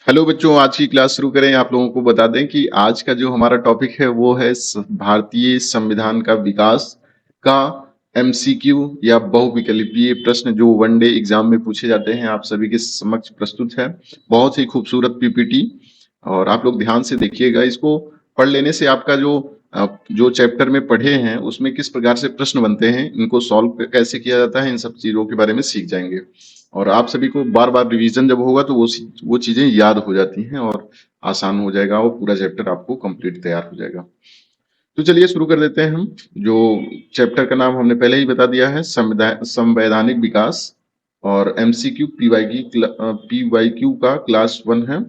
Hello बच्चों, आज की क्लास शुरू करें। आप लोगों को बता दें कि आज का जो हमारा टॉपिक है वो है भारतीय संविधान का विकास का एमसीक्यू या बहुविकल्पीय प्रश्न जो वनडे एग्जाम में पूछे जाते हैं, आप सभी के समक्ष प्रस्तुत है। बहुत ही खूबसूरत पीपीटी और आप लोग ध्यान से देखिएगा। इसको पढ़ लेने से आपका जो चैप्टर में पढ़े हैं उसमें किस प्रकार से प्रश्न बनते हैं, इनको सॉल्व कैसे किया जाता है, इन सब चीजों के बारे में सीख जाएंगे। और आप सभी को बार बार रिवीजन जब होगा तो वो चीजें याद हो जाती हैं और आसान हो जाएगा और पूरा चैप्टर आपको कंप्लीट तैयार हो जाएगा। तो चलिए शुरू कर देते हैं हम। जो चैप्टर का नाम हमने पहले ही बता दिया है, संवैधानिक विकास, और एमसीक्यू पीवाईक्यू का क्लास 1 है।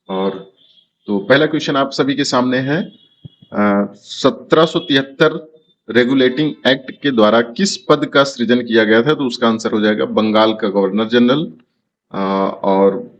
और तो पहला क्वेश्चन आप सभी के सामने है। 1773 रेगुलेटिंग एक्ट के द्वारा किस पद का सृजन किया गया था? तो उसका आंसर हो जाएगा बंगाल का गवर्नर जनरल। और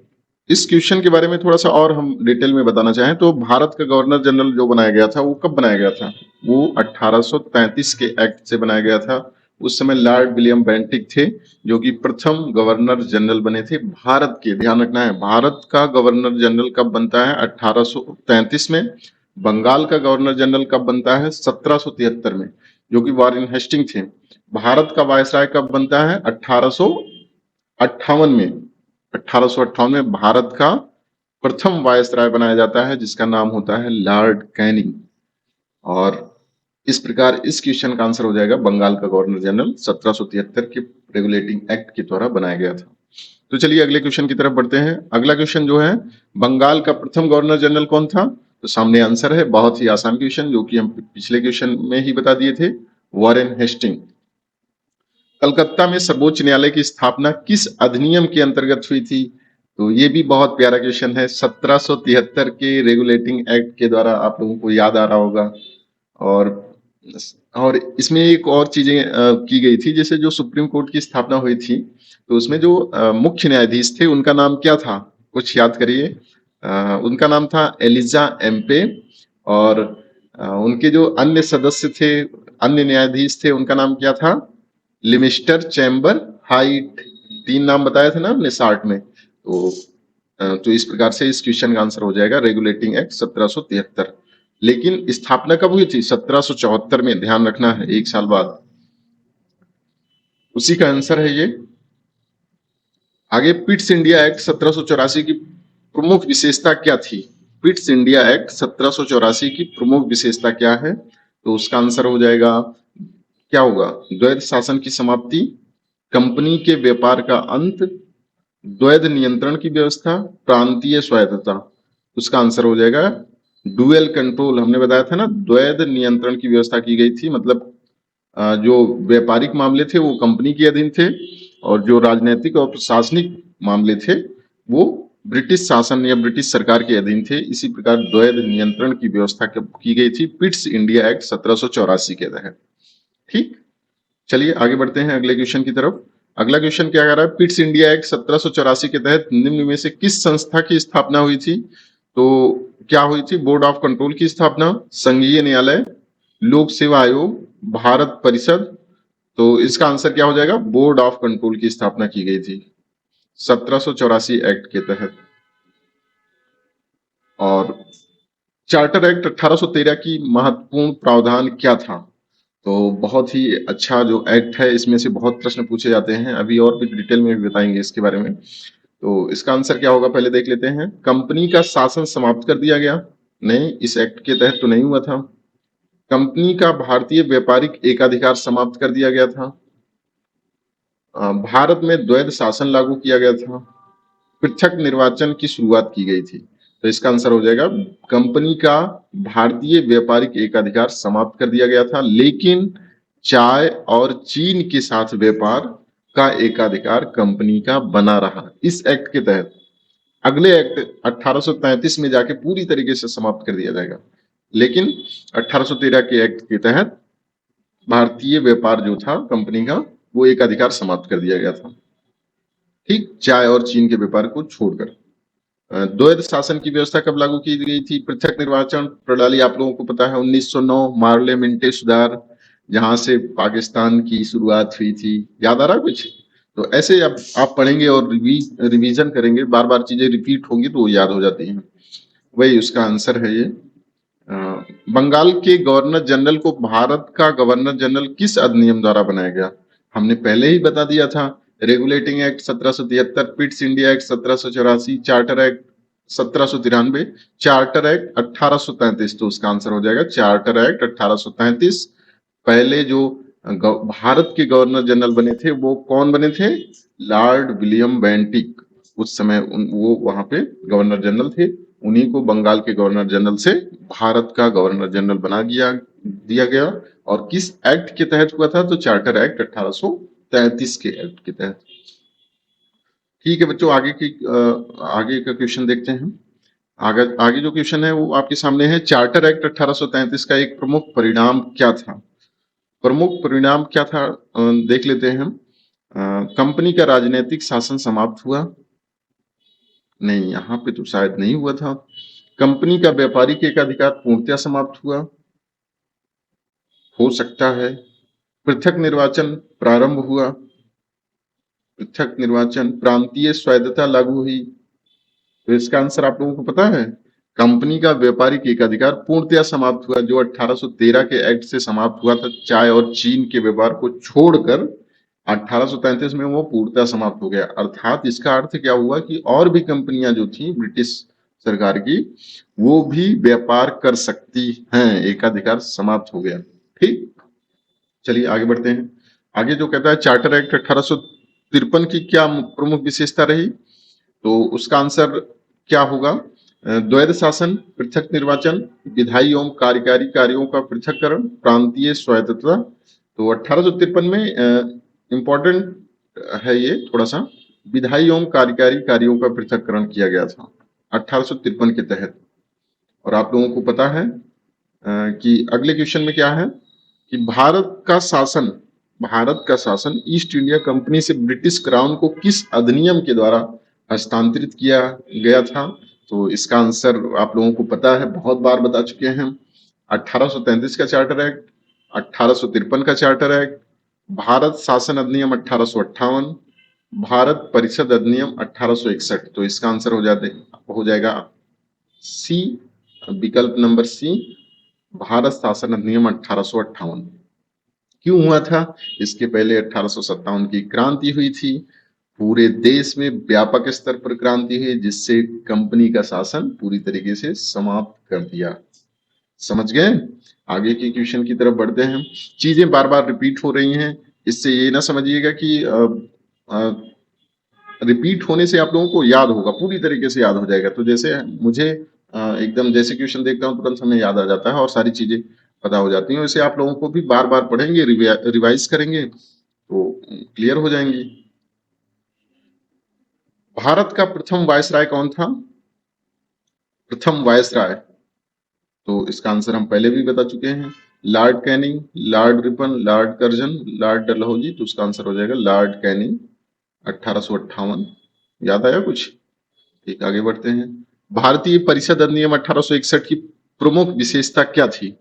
इस क्वेश्चन के बारे में थोड़ा सा और हम डिटेल में बताना चाहें तो भारत का गवर्नर जनरल जो बनाया गया था वो कब बनाया गया था? वो 1833 के एक्ट से बनाया गया था। उस समय लॉर्ड विलियम बेंटिक थे जो कि प्रथम गवर्नर जनरल बने थे भारत के। ध्यान रखना है, भारत का गवर्नर जनरल कब बनता है? 1833 में। बंगाल का गवर्नर जनरल कब बनता है? 1773 में, जो कि वॉरेन हेस्टिंग थे। भारत का वायसराय कब बनता है? 1858 में। 1858 में भारत का प्रथम वायसराय बनाया जाता है जिसका नाम होता है लॉर्ड कैनिंग। और इस प्रकार इस क्वेश्चन का आंसर हो जाएगा बंगाल का गवर्नर जनरल 1773 के रेगुलेटिंग एक्ट के द्वारा बनाया गया था। तो चलिए अगले क्वेश्चन की तरफ बढ़ते हैं। अगला क्वेश्चन जो है, बंगाल का प्रथम गवर्नर जनरल कौन था? तो सामने आंसर है, बहुत ही आसान क्वेश्चन जो कि हम पिछले क्वेश्चन में ही बता दिए थे, वॉरेन हेस्टिंग। कलकत्ता में सर्वोच्च न्यायालय की स्थापना किस अधिनियम के अंतर्गत हुई थी? तो ये भी बहुत प्यारा क्वेश्चन है। 1773 के रेगुलेटिंग एक्ट के द्वारा, आप लोगों को याद आ रहा होगा। और और इसमें एक और चीजें की गई थी, जैसे जो सुप्रीम कोर्ट की स्थापना हुई थी तो उसमें जो मुख्य न्यायाधीश थे उनका नाम क्या था? कुछ याद करिए। उनका नाम था एलिजा एम्पे। और उनके जो अन्य सदस्य थे, अन्य न्यायाधीश थे, उनका नाम क्या था? लिमिस्टर चैम्बर हाइट। 3 नाम बताए थे ना हमने शार्ट में। तो इस प्रकार से इस क्वेश्चन का आंसर हो जाएगा रेगुलेटिंग एक्ट 1773। लेकिन स्थापना कब हुई थी? 1774 में। ध्यान रखना है, 1 साल बाद। उसी का आंसर है ये। आगे, पिट्स इंडिया एक्ट 1784 की प्रमुख विशेषता क्या थी? पिट्स इंडिया एक्ट 1784 की प्रमुख विशेषता क्या है? तो उसका आंसर हो जाएगा, क्या होगा? द्वैध शासन की समाप्ति, कंपनी के व्यापार का अंत, द्वैध नियंत्रण की व्यवस्था, प्रांतीय स्वायत्तता। उसका आंसर हो जाएगा डुअल कंट्रोल। हमने बताया था ना, द्वैध नियंत्रण की व्यवस्था की गई थी। मतलब जो व्यापारिक मामले थे वो कंपनी के अधीन थे और जो राजनीतिक और प्रशासनिक मामले थे वो ब्रिटिश शासन या ब्रिटिश सरकार के अधीन थे। इसी प्रकार द्वैध नियंत्रण की व्यवस्था की गई थी पिट्स इंडिया एक्ट 1784 के तहत। ठीक, चलिए आगे बढ़ते हैं अगले क्वेश्चन की तरफ। अगला क्वेश्चन क्या कह रहा है? पिट्स इंडिया एक्ट 1784 के तहत निम्न में से किस संस्था की स्थापना हुई थी? तो क्या हुई थी? बोर्ड ऑफ कंट्रोल की स्थापना, संघीय न्यायालय, लोक सेवा आयोग, भारत परिषद। तो इसका आंसर क्या हो जाएगा? बोर्ड ऑफ कंट्रोल की स्थापना की गई थी 1784 एक्ट के तहत। और चार्टर एक्ट 1813 की महत्वपूर्ण प्रावधान क्या था? तो बहुत ही अच्छा जो एक्ट है, इसमें से बहुत प्रश्न पूछे जाते हैं। अभी और भी डिटेल में भी बताएंगे इसके बारे में। तो इसका आंसर क्या होगा, पहले देख लेते हैं। कंपनी का शासन समाप्त कर दिया गया? नहीं, इस एक्ट के तहत तो नहीं हुआ था। कंपनी का भारतीय व्यापारिक एकाधिकार समाप्त कर दिया गया था। भारत में द्वैध शासन लागू किया गया था। पृथक निर्वाचन की शुरुआत की गई थी। तो इसका आंसर हो जाएगा, कंपनी का भारतीय व्यापारिक एकाधिकार समाप्त कर दिया गया था, लेकिन चाय और चीन के साथ व्यापार का एकाधिकार कंपनी का बना रहा इस एक्ट के तहत। अगले एक्ट 1833 में जाके पूरी तरीके से समाप्त कर दिया जाएगा, लेकिन 1813 के एक्ट के तहत भारतीय व्यापार जो था कंपनी का, वो एकाधिकार समाप्त कर दिया गया था। ठीक, चाय और चीन के व्यापार को छोड़कर। द्वैध शासन की व्यवस्था कब लागू की गई थी? पृथक निर्वाचन प्रणाली आप लोगों को पता है, 1909 मार्ले मिंटे सुधार, जहां से पाकिस्तान की शुरुआत हुई थी। याद आ रहा कुछ? तो ऐसे आप पढ़ेंगे और रिवीजन करेंगे, बार बार चीजें रिपीट होंगी तो वो याद हो जाती हैं। वही उसका आंसर है ये। अ, बंगाल के गवर्नर जनरल को भारत का गवर्नर जनरल किस अधिनियम द्वारा बनाया गया? हमने पहले ही बता दिया था। Regulating act 1773, Pitt's India act 1784, charter act 1793, charter act 1833। तो उसका आंसर हो जाएगा चार्टर एक्ट 1833। पहले जो भारत के गवर्नर जनरल बने थे वो कौन बने थे? Lord William Bentinck. उस समय वो वहां पे गवर्नर जनरल थे। उन्हीं को बंगाल के गवर्नर जनरल से भारत का गवर्नर जनरल बना दिया गया। और किस एक्ट के तहत हुआ था? तो चार्टर एक्ट 1833 के एक्ट के तहत। ठीक है बच्चों, आगे का क्वेश्चन देखते हैं। आगे आगे जो क्वेश्चन है वो आपके सामने है। चार्टर एक्ट 1833 का एक प्रमुख परिणाम क्या था? प्रमुख परिणाम क्या था, देख लेते हैं हम। कंपनी का राजनीतिक शासन समाप्त हुआ। नहीं, यहाँ पे तो शायद नहीं हुआ था। कंपनी का व्यापारिक एकाधिकार पूर्णतया समाप्त हुआ। हो सकता है। पृथक निर्वाचन प्रारंभ हुआ। पृथक निर्वाचन, प्रांतीय स्वायत्तता लागू हुई। तो इसका आंसर आप लोगों को पता है। कंपनी का व्यापारिक एकाधिकार पूर्णतया समाप्त हुआ, जो 1813 के एक्ट से समाप्त हुआ था। चाय और चीन के व्यापार को छोड़कर 1833 में वो पूर्णतः समाप्त हो गया। अर्थात इसका अर्थ क्या हुआ कि और भी कंपनियां जो थी ब्रिटिश सरकार की, वो भी व्यापार कर सकती हैं। एकाधिकार समाप्त हो गया। ठीक, चलिए आगे बढ़ते हैं। आगे जो कहता है चार्टर एक्ट 1853 की क्या प्रमुख विशेषता रही? तो उसका आंसर क्या होगा? द्वैध शासन, पृथक निर्वाचन, विधायी एवं कार्यकारी कार्यों का पृथककरण, प्रांतीय स्वायत्तता। तो 1853 में इंपॉर्टेंट है ये थोड़ा सा, विधायी एवं कार्यकारी कार्यों का पृथककरण किया गया था 1853 के तहत। और आप लोगों को पता है कि अगले क्वेश्चन में क्या है कि भारत का शासन ईस्ट इंडिया कंपनी से ब्रिटिश क्राउन को किस अधिनियम के द्वारा हस्तांतरित किया गया था? तो इसका आंसर आप लोगों को पता है, बहुत बार बता चुके हैं। 1833 का चार्टर एक्ट, 1853 का चार्टर एक्ट, भारत शासन अधिनियम 1858, भारत परिषद अधिनियम 1861। तो इसका आंसर हो जाएगा सी, विकल्प नंबर सी, भारत शासन अधिनियम 1858। क्यों हुआ था? इसके पहले 1857 की क्रांति हुई थी। पूरे देश में व्यापक स्तर पर क्रांति हुई, जिससे कंपनी का शासन पूरी तरीके से समाप्त कर दिया। समझ गए? आगे के क्वेश्चन की तरफ बढ़ते हैं। चीजें बार बार रिपीट हो रही हैं, इससे ये ना समझिएगा कि रिपीट होने से आप लोगों को याद होगा, पूरी तरीके से याद हो जाएगा। तो जैसे मुझे एकदम जैसे क्वेश्चन देखता हूँ तुरंत हमें याद आ जाता है और सारी चीजें पता हो जाती हैं। वैसे आप लोगों को भी बार बार पढ़ेंगे, रिवाइज करेंगे तो क्लियर हो जाएंगी। भारत का प्रथम वायसराय कौन था? प्रथम वायसराय, तो इसका आंसर हम पहले भी बता चुके हैं। Lord Canning, Lord Ripon, Lord Curzon, Lord Dalhousie. तो उसका आंसर हो जाएगा लॉर्ड कैनिंग, 1858। याद आया कुछ? ठीक, आगे बढ़ते हैं। भारतीय परिषद अधिनियम 1861 की प्रमुख विशेषता क्या थी?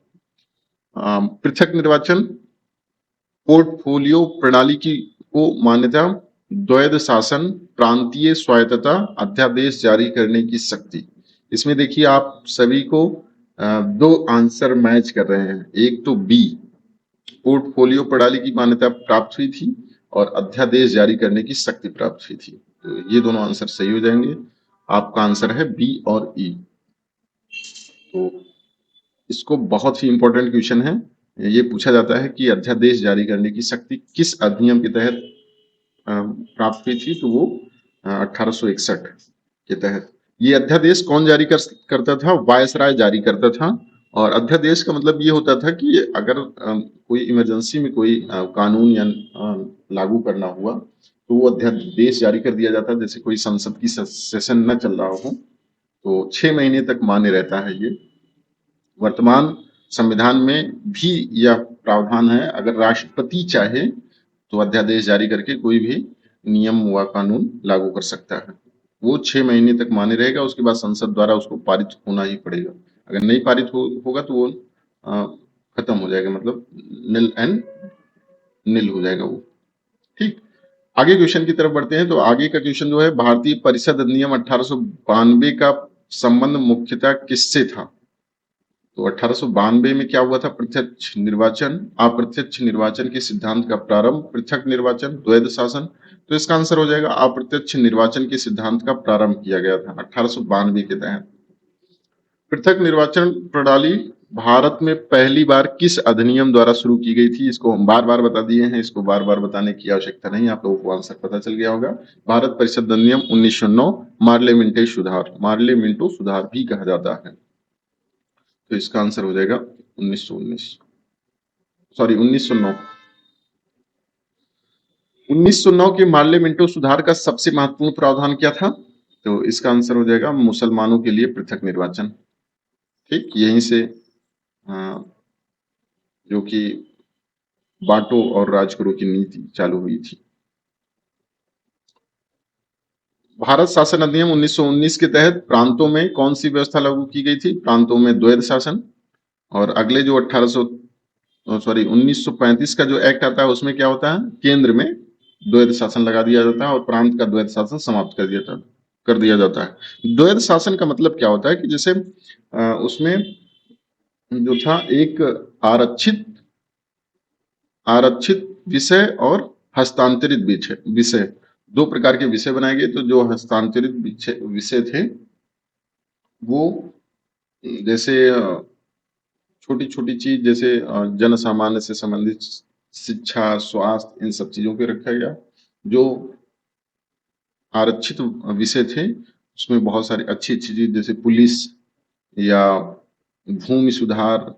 पृथक निर्वाचन, पोर्टफोलियो प्रणाली की को मान्यता, द्वैध शासन, प्रांतीय स्वायत्तता, अध्यादेश जारी करने की शक्ति। इसमें देखिए आप सभी को दो आंसर मैच कर रहे हैं। एक तो बी, पोर्टफोलियो प्रणाली की मान्यता प्राप्त हुई थी और अध्यादेश जारी करने की शक्ति प्राप्त हुई थी। तो ये दोनों आंसर सही हो जाएंगे। आपका आंसर है बी और ई। तो इसको बहुत ही इंपॉर्टेंट क्वेश्चन है। ये पूछा जाता है कि अध्यादेश जारी करने की शक्ति किस अधिनियम के तहत प्राप्त हुई थी? तो वो 1861 के तहत। ये अध्यादेश कौन जारी करता था? वायसराय जारी करता था। और अध्यादेश का मतलब ये होता था कि अगर कोई इमरजेंसी में कोई कानून या लागू करना हुआ तो वो अध्यादेश जारी कर दिया जाता। जैसे कोई संसद की सेशन न चल रहा हो तो 6 महीने तक मान्य रहता है ये। वर्तमान संविधान में भी यह प्रावधान है, अगर राष्ट्रपति चाहे तो अध्यादेश जारी करके कोई भी नियम व कानून लागू कर सकता है। वो 6 महीने तक मान्य रहेगा, उसके बाद संसद द्वारा उसको पारित होना ही पड़ेगा। अगर नहीं पारित होगा तो वो खत्म हो जाएगा, मतलब निल एंड निल हो जाएगा वो। ठीक, आगे क्वेश्चन की तरफ बढ़ते हैं। तो आगे का क्वेश्चन जो है, भारतीय परिषद अधिनियम 1892 का संबंध मुख्यतः किससे था? तो 1892 में क्या हुआ था? प्रत्यक्ष निर्वाचन, अप्रत्यक्ष निर्वाचन के सिद्धांत का प्रारंभ, पृथक निर्वाचन, द्वैध शासन। तो इसका आंसर हो जाएगा अप्रत्यक्ष निर्वाचन के सिद्धांत का प्रारंभ किया गया था 1892 के तहत। पृथक निर्वाचन प्रणाली भारत में पहली बार किस अधिनियम द्वारा शुरू की गई थी? इसको हम बार बार बता दिए हैं, इसको बार बार बताने की आवश्यकता नहीं, आप लोगों को आंसर पता चल गया होगा। भारत परिषद अधिनियम 1909, मार्लेमेंटो सुधार, मार्लेमेंटो सुधार भी कहा जाता है। तो इसका आंसर हो जाएगा 1919, सॉरी 1909। 1909 के मार्लेमेंटो सुधार का सबसे महत्वपूर्ण प्रावधान क्या था? तो इसका आंसर हो जाएगा मुसलमानों के लिए पृथक निर्वाचन। ठीक, यहीं से जो कि बांटो और राज करो की नीति चालू हुई थी। भारत शासन अधिनियम 1919 के तहत प्रांतों में कौन सी व्यवस्था लागू की गई थी? प्रांतों में द्वैध शासन। और अगले जो 1935 का जो एक्ट आता है उसमें क्या होता है? केंद्र में द्वैध शासन लगा दिया जाता है और प्रांत का द्वैध शासन समाप्त कर दिया जाता है। द्वैध शासन का मतलब क्या होता है कि जैसे उसमें जो था एक आरक्षित आरक्षित विषय और हस्तांतरित विषय, दो प्रकार के विषय बनाए गए। तो जो हस्तांतरित विषय थे वो जैसे छोटी छोटी चीज, जैसे जन सामान्य से संबंधित शिक्षा, स्वास्थ्य, इन सब चीजों पे रखा गया। जो आरक्षित विषय थे उसमें बहुत सारी अच्छी अच्छी चीज, जैसे पुलिस या भूमि सुधार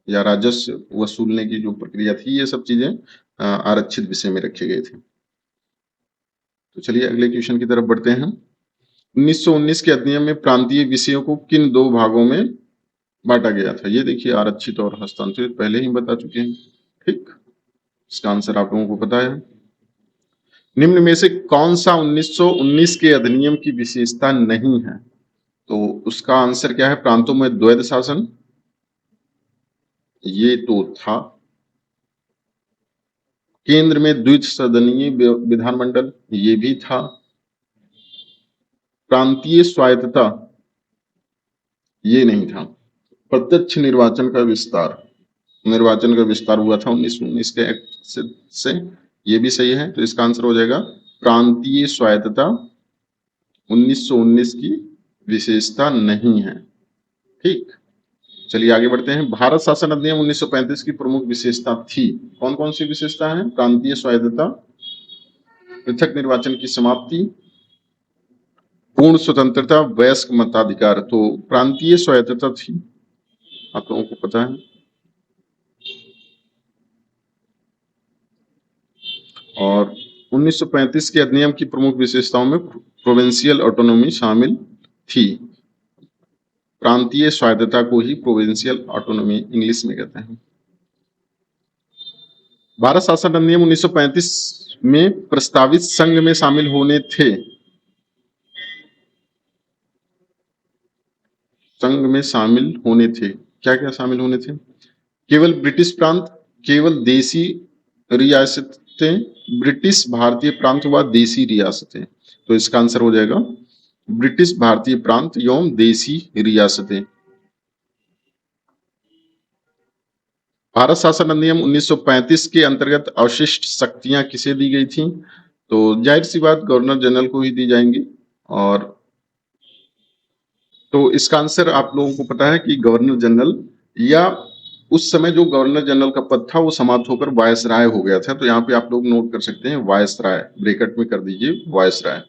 या राजस्व वसूलने की जो प्रक्रिया थी, ये सब चीजें आरक्षित विषय में रखे गए थे। तो चलिए अगले क्वेश्चन की तरफ बढ़ते हैं। 1919 के अधिनियम में प्रांतीय विषयों को किन दो भागों में बांटा गया था? ये देखिए, आरक्षित और हस्तांतरित पहले ही बता चुके हैं। ठीक, इसका आंसर आप लोगों को पता है। निम्न में से कौन सा 1919 के अधिनियम की विशेषता नहीं है? तो उसका आंसर क्या है? प्रांतों में द्वैध शासन, ये तो था। केंद्र में द्विसदनीय विधानमंडल, ये भी था। प्रांतीय स्वायत्तता, ये नहीं था। प्रत्यक्ष निर्वाचन का विस्तार हुआ था 1919 के एक्ट से, ये भी सही है। तो इसका आंसर हो जाएगा प्रांतीय स्वायत्तता 1919 की विशेषता नहीं है। ठीक, चलिए आगे बढ़ते हैं। भारत शासन अधिनियम 1935 की प्रमुख विशेषता थी। कौन कौन सी विशेषता है? प्रांतीय स्वायत्तता, पृथक निर्वाचन की समाप्ति, पूर्ण स्वतंत्रता, वयस्क मताधिकार। तो प्रांतीय स्वायत्तता थी, आप लोगों को पता है। और 1935 के अधिनियम की प्रमुख विशेषताओं में प्रोविंशियल ऑटोनॉमी शामिल थी। प्रांतीय स्वायत्तता को ही प्रोविंशियल ऑटोनॉमी इंग्लिश में कहते हैं। भारत शासन अधिनियम 1935 में प्रस्तावित संघ में शामिल होने थे। संघ में शामिल होने थे, क्या क्या शामिल होने थे? केवल ब्रिटिश प्रांत, केवल देसी रियासतें, ब्रिटिश भारतीय प्रांत व देसी रियासतें। तो इसका आंसर हो जाएगा ब्रिटिश भारतीय प्रांत एवं देसी रियासतें। भारत शासन अधिनियम 1935 के अंतर्गत अवशिष्ट शक्तियां किसे दी गई थी? तो जाहिर सी बात गवर्नर जनरल को ही दी जाएंगी। और तो इसका आंसर आप लोगों को पता है कि गवर्नर जनरल, या उस समय जो गवर्नर जनरल का पद था वो समाप्त होकर वायसराय हो गया था। तो यहाँ पे आप लोग नोट कर सकते हैं वायसराय, ब्रैकेट में कर दीजिए वायसराय।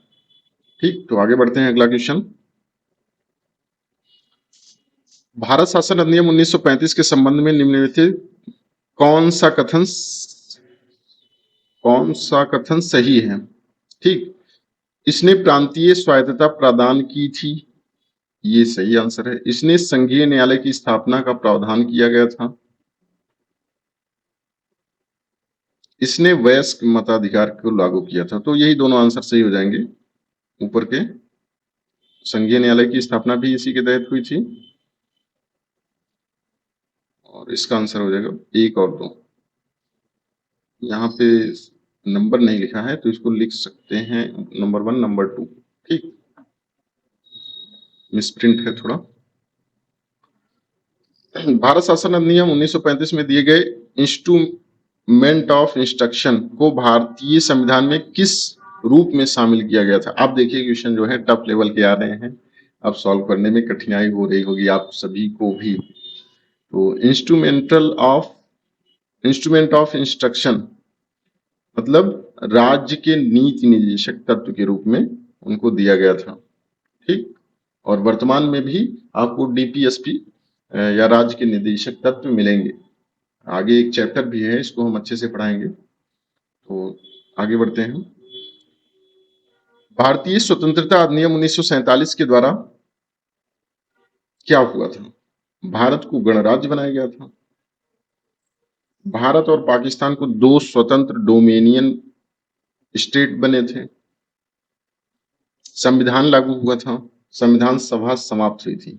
ठीक, तो आगे बढ़ते हैं अगला क्वेश्चन। भारत शासन अधिनियम 1935 के संबंध में निम्नलिखित कौन सा कथन सही है? ठीक, इसने प्रांतीय स्वायत्तता प्रदान की थी, ये सही आंसर है। इसने संघीय न्यायालय की स्थापना का प्रावधान किया गया था। इसने वयस्क मताधिकार को लागू किया था। तो यही दोनों आंसर सही हो जाएंगे ऊपर के। संघीय न्यायालय की स्थापना भी इसी के तहत हुई थी। और इसका आंसर हो जाएगा 1 और 2। यहाँ पे नंबर नहीं लिखा है तो इसको लिख सकते हैं नंबर 1 नंबर 2। ठीक, मिसप्रिंट है थोड़ा। भारत शासन अधिनियम 1935 में दिए गए इंस्ट्रूमेंट ऑफ इंस्ट्रक्शन को भारतीय संविधान में किस रूप में शामिल किया गया था? आप देखिए क्वेश्चन जो है टफ लेवल के आ रहे हैं, अब सॉल्व करने में कठिनाई हो रही होगी आप सभी को भी। तो इंस्ट्रूमेंट ऑफ इंस्ट्रक्शन मतलब राज्य के नीति निर्देशक तत्व के रूप में उनको दिया गया था। ठीक, और वर्तमान में भी आपको डीपीएसपी या राज्य के निदेशक तत्व मिलेंगे। आगे एक चैप्टर भी है, इसको हम अच्छे से पढ़ाएंगे। तो आगे बढ़ते हैं। भारतीय स्वतंत्रता अधिनियम 1947 के द्वारा क्या हुआ था? भारत को गणराज्य बनाया गया था। भारत और पाकिस्तान को दो स्वतंत्र डोमेनियन स्टेट बने थे। संविधान लागू हुआ था। संविधान सभा समाप्त हुई थी।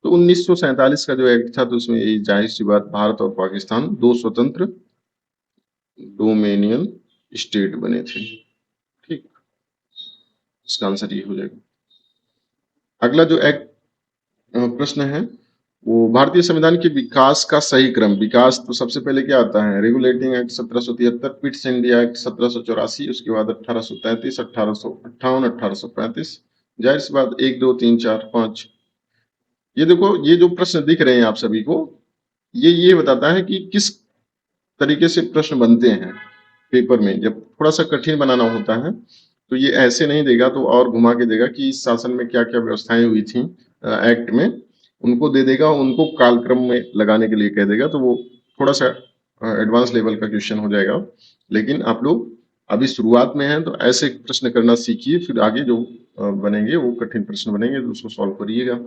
तो 1947 का जो एक्ट था तो उसमें ये जाहिर सी बात भारत और पाकिस्तान दो स्वतंत्र डोमेनियन स्टेट बने थे। ठीक, इसका आंसर ये हो जाएगा। अगला जो एक्ट प्रश्न है वो भारतीय संविधान के विकास का सही क्रम। विकास तो सबसे पहले क्या आता है? Regulating act 1773, Pitt's India act 1784, उसके बाद 1833, 1858, 1835। जाहिर सी बात 1 2 3 4 5। ये देखो, ये जो प्रश्न दिख रहे हैं आप सभी को, ये बताता है कि किस तरीके से प्रश्न बनते हैं पेपर में। जब थोड़ा सा कठिन बनाना होता है तो ये ऐसे नहीं देगा, तो और घुमा के देगा कि इस शासन में क्या क्या व्यवस्थाएं हुई थी एक्ट में, उनको दे देगा, उनको कालक्रम में लगाने के लिए कह देगा। तो वो थोड़ा सा एडवांस लेवल का क्वेश्चन हो जाएगा। लेकिन आप लोग अभी शुरुआत में हैं तो ऐसे प्रश्न करना सीखिए, फिर आगे जो बनेंगे वो कठिन प्रश्न बनेंगे तो उसको सॉल्व करिएगा।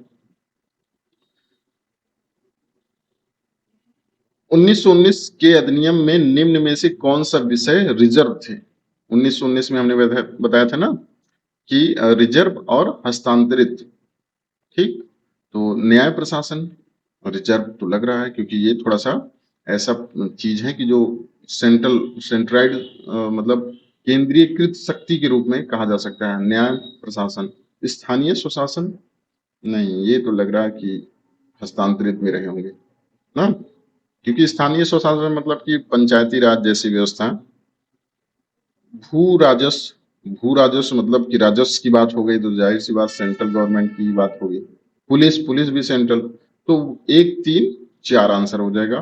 1919 के अधिनियम में निम्न में से कौन सा विषय रिजर्व थे? 1919 में हमने बताया था ना कि रिजर्व और हस्तांतरित। ठीक, तो न्याय प्रशासन रिजर्व तो लग रहा है, क्योंकि ये थोड़ा सा ऐसा चीज है कि जो सेंट्राइड मतलब केंद्रीयकृत शक्ति के रूप में कहा जा सकता है। न्याय प्रशासन। स्थानीय स्वशासन नहीं, ये तो लग रहा है कि हस्तांतरित में रहे होंगे ना, क्योंकि स्थानीय स्वशासन मतलब कि पंचायती राज जैसी व्यवस्था। भू राजस्व मतलब कि राजस्व की बात हो गई तो जाहिर सी बात सेंट्रल गवर्नमेंट की बात होगी। पुलिस भी सेंट्रल। तो 1 3 4 आंसर हो जाएगा।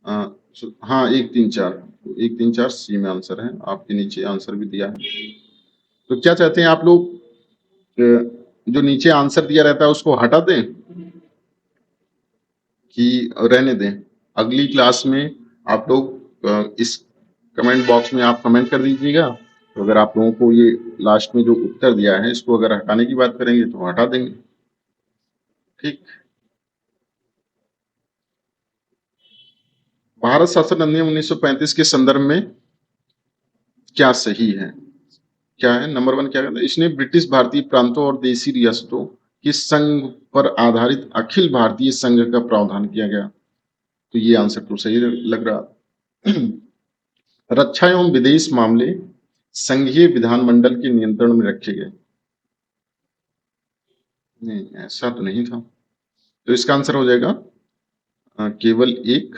हाँ 1 3 4, 1 3 4 सी में आंसर है। आपके नीचे आंसर भी दिया है। तो क्या चाहते हैं आप लोग, जो नीचे आंसर दिया रहता है उसको हटा दें कि रहने दें? अगली क्लास में आप लोग इस कमेंट बॉक्स में आप कमेंट कर दीजिएगा। तो अगर आप लोगों को ये लास्ट में जो उत्तर दिया है इसको अगर हटाने की बात करेंगे तो हटा देंगे। ठीक, भारत शासन अधिनियम 1935 के संदर्भ में क्या सही है? क्या है? नंबर 1 क्या कहता है? इसने ब्रिटिश भारतीय प्रांतों और देशी रियासतों के संघ पर आधारित अखिल भारतीय संघ का प्रावधान किया गया। तो ये आंसर तो सही लग रहा। रक्षा एवं विदेश मामले संघीय विधानमंडल के नियंत्रण में रखे गए। नहीं, ऐसा तो नहीं था। तो इसका आंसर हो जाएगा केवल एक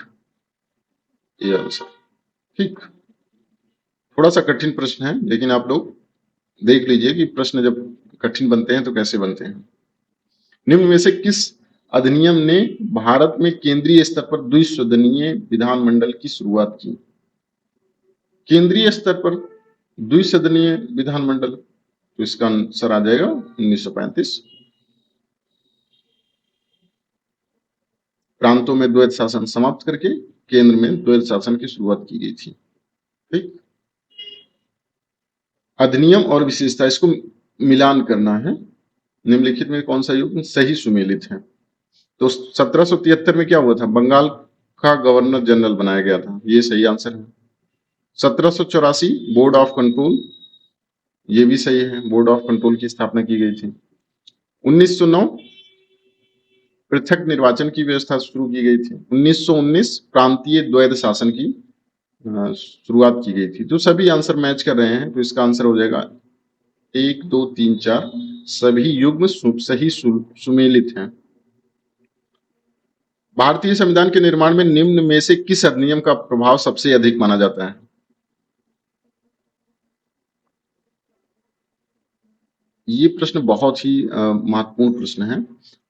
ये आंसर। ठीक, थोड़ा सा कठिन प्रश्न है, लेकिन आप लोग देख लीजिए कि प्रश्न जब कठिन बनते हैं तो कैसे बनते हैं। निम्न में से किस अधिनियम ने भारत में केंद्रीय स्तर पर द्विसदनीय विधानमंडल की शुरुआत की? केंद्रीय स्तर पर द्विसदनीय विधानमंडल, तो इसका आंसर आ जाएगा 1935। प्रांतों में द्वैत शासन समाप्त करके केंद्र में द्वैत शासन की शुरुआत की गई थी। ठीक, अधिनियम और विशेषता, इसको मिलान करना है। निम्नलिखित में कौन सा युग्म सही सुमेलित है? तो 1773 में क्या हुआ था? बंगाल का गवर्नर जनरल बनाया गया था, ये सही आंसर है। 1784 बोर्ड ऑफ कंट्रोल, ये भी सही है, बोर्ड ऑफ कंट्रोल की स्थापना की गई थी। 1909 पृथक निर्वाचन की व्यवस्था शुरू की गई थी। 1919 प्रांतीय द्वैध शासन की शुरुआत की गई थी। तो सभी आंसर मैच कर रहे हैं, तो इसका आंसर हो जाएगा 1, 2, 3, 4 सभी युग्म सही सुमेलित हैं। भारतीय संविधान के निर्माण में निम्न में से किस अधिनियम का प्रभाव सबसे अधिक माना जाता है? ये प्रश्न बहुत ही महत्वपूर्ण प्रश्न है,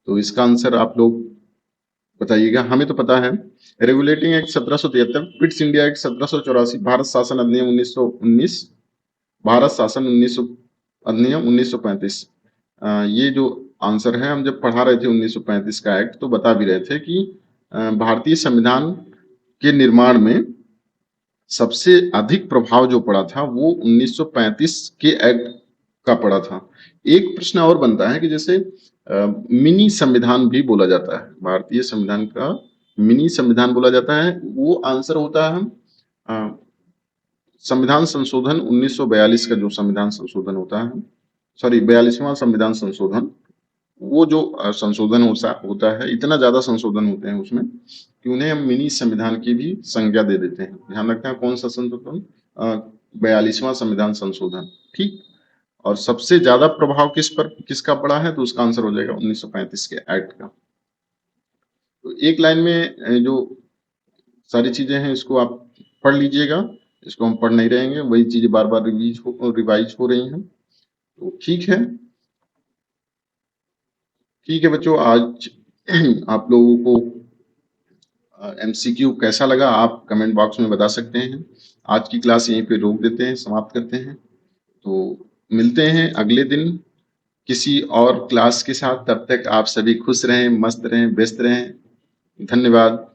तो इसका आंसर आप लोग बताइएगा। हमें तो पता है, regulating act 1773, Pitt's India act 1784, Bharat शासन अधिनियम 1919, भारत शासन 1900 अधिनियम 1935। ये जो आंसर है, हम जब पढ़ा रहे थे 1935 का एक्ट, तो बता भी रहे थे कि भारतीय संविधान के निर्माण में सबसे अधिक प्रभाव जो पड़ा था वो 1935 के एक्ट का पड़ा था। एक प्रश्न और बनता है कि जैसे मिनी संविधान भी बोला जाता है, भारतीय संविधान का मिनी संविधान बोला जाता है, वो आंसर होता है अ, संविधान संशोधन 1942 का जो संविधान संशोधन होता है, सॉरी 42वां संविधान संशोधन, वो जो संशोधन होता है, इतना ज्यादा संशोधन होते हैं उसमें कि उन्हें हम मिनी संविधान की भी संज्ञा दे देते हैं। ध्यान रखते हैं कौन सा संशोधन, 42वां संविधान संशोधन, ठीक। और सबसे ज्यादा प्रभाव किसका पड़ा है, तो उसका आंसर हो जाएगा 1935 के एक्ट का। तो एक लाइन में जो सारी चीजें हैं इसको आप पढ़ लीजिएगा, इसको हम पढ़ नहीं रहेंगे, वही चीजें बार बार रिवाइज हो रही हैं, तो ठीक है। ठीक है बच्चों, आज आप लोगों को एमसीक्यू कैसा लगा आप कमेंट बॉक्स में बता सकते हैं। आज की क्लास यहीं पे रोक देते हैं, समाप्त करते हैं। तो मिलते हैं अगले दिन किसी और क्लास के साथ। तब तक आप सभी खुश रहें, मस्त रहें, व्यस्त रहें। धन्यवाद।